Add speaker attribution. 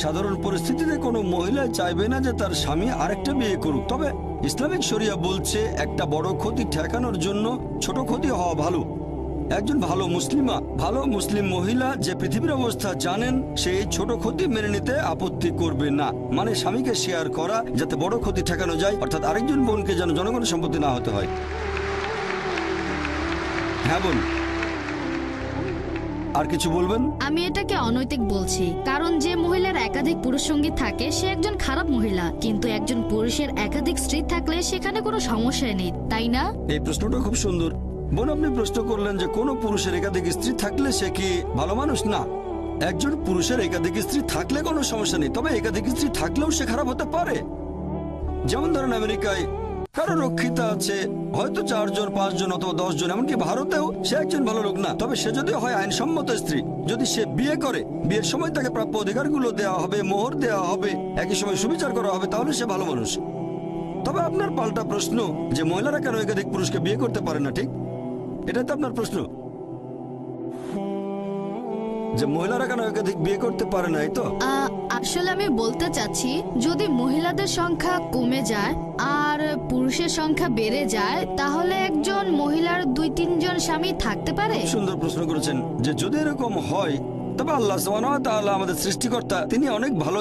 Speaker 1: সাধারণ পরিস্থিতিতে কোনো মহিলা চাইবে না যে তার স্বামী আরেকটা বিয়ে করুক। তবে ইসলামিক শরিয়া বলছে একটা বড় ক্ষতি ঠেকানোর জন্য ছোট ক্ষতি হওয়া ভালো। একজন ভালো মুসলিম মহিলা যে পৃথিবীর অবস্থা জানেন, সে এই ছোট ক্ষতি মেনে নিতে আপত্তি করবে না। মানে স্বামীকে শেয়ার করা যাতে বড় ক্ষতি ঠেকানো যায়, অর্থাৎ আরেকজন বোনকে যেন জনগণের সম্পত্তি না হতে হয়। হ্যাঁ বোন, আর কিছু বলবেন?
Speaker 2: আমি এটাকে অনৈতিক বলছি, কারণ যে মহিলার একাধিক পুরুষ সঙ্গী থাকে সে একজন খারাপ মহিলা, কিন্তু একজন পুরুষের একাধিক স্ত্রী থাকলে সেখানে কোনো সমস্যাই নেই, তাই না?
Speaker 1: এই প্রশ্নটা খুব সুন্দর বোন। আপনি প্রশ্ন করলেন যে কোনো পুরুষের একাধিক স্ত্রী থাকলে সে কি ভালো মানুষ? না, একজন পুরুষের একাধিক স্ত্রী থাকলে কোনো সমস্যা নেই, তবে একাধিক স্ত্রী থাকলেও সে খারাপ হতে পারে। যেমন ধরেন আমেরিকায় কারো রক্ষিতা আছে, হয়তো 4 জন 5 জন অথবা 10 জন, এমনকি ভারতেও সে একজন ভালো লোক না। তবে সে যদি হয় আইনসম্মত স্ত্রী, যদি সে বিয়ে করে, বিয়ের সময় তাকে প্রাপ্য অধিকারগুলো দেওয়া হবে, মোহর দেওয়া হবে, একই সময় সুবিচার করা হবে, তাহলে সে ভালো মানুষ। তবে আপনার পাল্টা প্রশ্ন যে মহিলারা কেন একাধিক পুরুষকে বিয়ে করতে পারে না, ঠিক এটাই তো আপনার প্রশ্ন, যে মহিলারা কেন একাধিক বিয়ে করতে পারে না, এই তো?
Speaker 2: আসলে আমি বলতে চাচ্ছি, যদি মহিলাদের সংখ্যা কমে যায় আর পুরুষের সংখ্যা বেড়ে যায়, তাহলে একজন মহিলার 2-3 জন স্বামী থাকতে পারে।
Speaker 1: খুব সুন্দর প্রশ্ন করেছেন যে যদি এরকম হয়, তবে আল্লাহ সুবহানাহু ওয়া তাআলা আমাদের সৃষ্টিকর্তা, তিনি অনেক ভালো